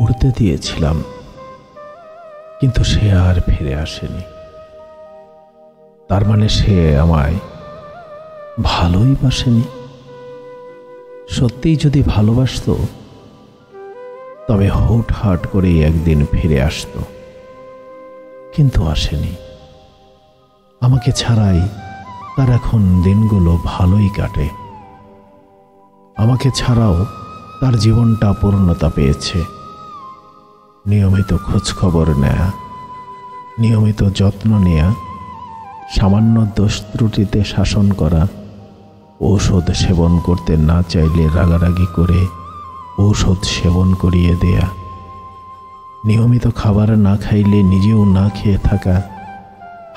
উড়তে দিয়েছিলাম, কিন্তু সে আর ফিরে আসেনি। তার মানে সে আমায় ভালোই বাসেনি। সত্যিই যদি ভালোবাসতো তবে হুটহাট করে একদিন ফিরে আসতো, কিন্তু আসেনি। আমাকে ছাড়াই তার এখন দিনগুলো ভালোই কাটে। আমাকে ছাড়াও তার জীবনটা পূর্ণতা পেয়েছে। নিয়মিত খোঁজখবর নেয়া, নিয়মিত যত্ন নেয়া, সামান্য দোষ ত্রুটিতে শাসন করা, ঔষধ সেবন করতে না চাইলে রাগারাগি করে ঔষধ সেবন করিয়ে দেয়া, নিয়মিত খাবার না খাইলে নিজেও না খেয়ে থাকা,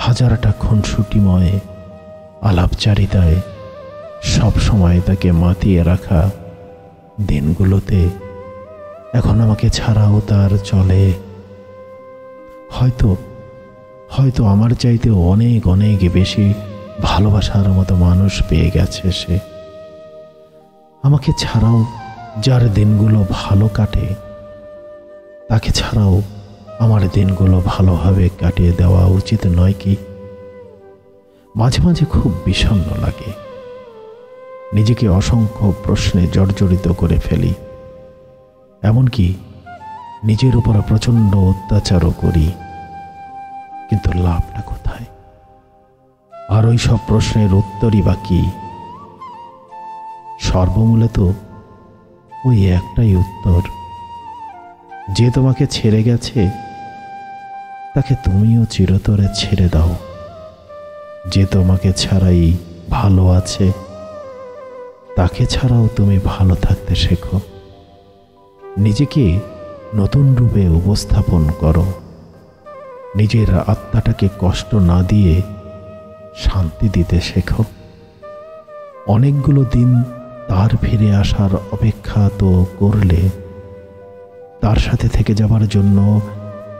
হাজারটা খুনসুটিময় আলাপচারিতায় সব সময় তাকে মাতিয়ে রাখা দিনগুলোতে এখন আমাকে ছাড়াও তার চলে। হয়তো আমার চাইতেও অনেক অনেক বেশি ভালোবাসার মতো মানুষ পেয়ে গেছে সে। আমাকে ছাড়াও যার দিনগুলো ভালো কাটে, তাকে ছাড়াও আমার দিনগুলো ভালোভাবে কাটিয়ে দেওয়া উচিত নয় কি? মাঝে মাঝে খুব বিষণ্ণ লাগে, নিজেকে অসংখ্য প্রশ্নে জর্জরিত করে ফেলি, এমনকি নিজের উপর প্রচণ্ড অত্যাচারও করি। কিন্তু লাভটা কোথায়? আর ওই সব প্রশ্নের উত্তরই বা কি? সর্বমূলে তো ওই একটাই উত্তর, যে তোমাকে ছেড়ে গেছে তাকে তুমিও চিরতরে ছেড়ে দাও। যে তোমাকে ছাড়াই ভালো আছে তাকে ছাড়াও তুমি ভালো থাকতে শেখো। নিজেকে নতুন রূপে উপস্থাপন করো। নিজের আত্মাটাকে কষ্ট না দিয়ে শান্তি দিতে শেখো। অনেকগুলো দিন তার ফিরে আসার অপেক্ষা তো করলে, তার সাথে থেকে যাবার জন্য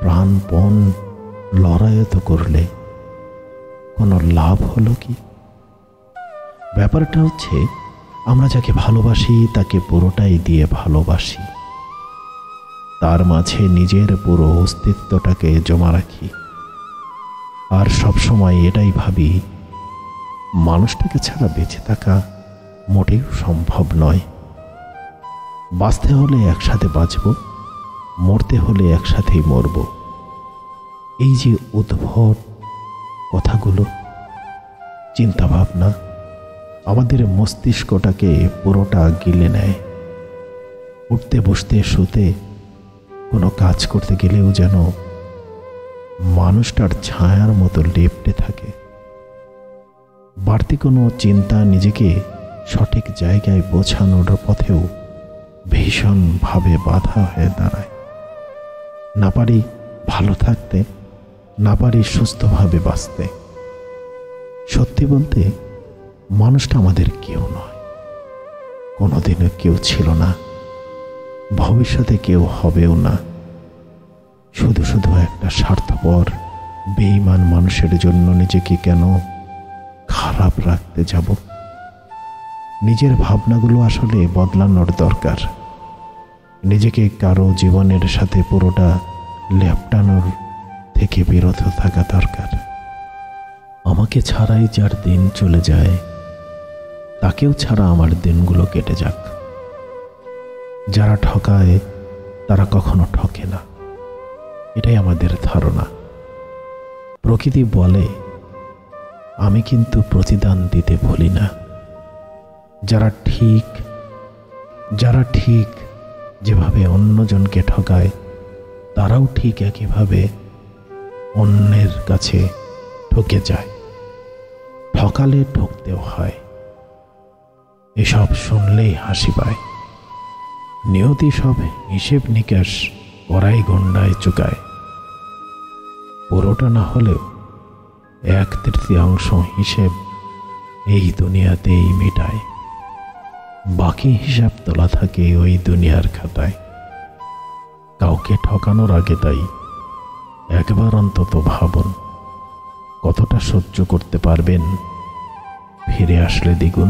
প্রাণপণ লড়াইও তো করলে, কোনো লাভ হলো কি? ব্যাপারটা হচ্ছে, আমরা যাকে ভালোবাসি তাকে পুরোটাই দিয়ে ভালোবাসি, তার মাঝে নিজের পুরো অস্তিত্বটাকে জমা রাখি। আর সবসময় এটাই ভাবি, মানুষটাকে ছাড়া বেঁচে থাকা মোটেও সম্ভব নয়। বাঁচতে হলে একসাথে বাঁচব, মরতে হলে একসাথেই মরব। এই যে উদ্ভট কথাগুলো, চিন্তাভাবনা আমাদের মস্তিষ্কটাকে পুরোটা গিলে নেয়। উঠতে বসতে শুতে কোনো কাজ করতে গেলেও যেন মানুষটার ছায়ার মতো লেপ্টে থাকে। বাড়তি কোনো চিন্তা নিজেকে সঠিক জায়গায় পৌঁছানোর পথেও ভীষণভাবে বাধা হয়ে দাঁড়ায়। না পারি ভালো থাকতে, না পারি সুস্থভাবে বাঁচতে। সত্যি বলতে, মানুষটা আমাদের কেউ নয়, কোনোদিনও কেউ ছিল না, ভবিষ্যতে কেউ হবেও না। শুধু শুধু একটা স্বার্থপর বেঈমান মানুষের জন্য নিজেকে কেন খারাপ রাখতে যাব? নিজের ভাবনাগুলো আসলে বদলানোর দরকার। নিজেকে কারো জীবনের সাথে পুরোটা লেপটানোর থেকে বিরত থাকা দরকার। আমাকে ছাড়াই যার দিন চলে যায়, তাকেও ছাড়া আমার দিনগুলো কেটে যাক। যারা ঠকায় তারা কখনো ঠকে না, এটাই আমাদের ধারণা। প্রকৃতি বলে, আমি কিন্তু প্রতিদান দিতে ভুলি না। যারা ঠিক যেভাবে অন্যজনকে ঠকায়, তারাও ঠিক একইভাবে অন্যের কাছে ঠকে যায়। ঠকালে ঠকতেও হয়। এসব শুনলেই হাসি পায়। নিয়তি সব হিসেব নিকাশ করাই গন্ডায় চুকায়। পুরোটা না হলেও 1/3 হিসেব এই দুনিয়াতেই মেটায়। বাকি হিসাব তোলা থাকে ওই দুনিয়ার খাতায়। কাউকে ঠকানোর আগে তাই একবার অন্তত ভাবুন, কতটা সহ্য করতে পারবেন। ফিরে আসলে দ্বিগুণ।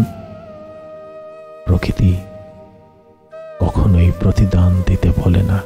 প্রকৃতি কখনোই প্রতিদান দিতে ভোলে না।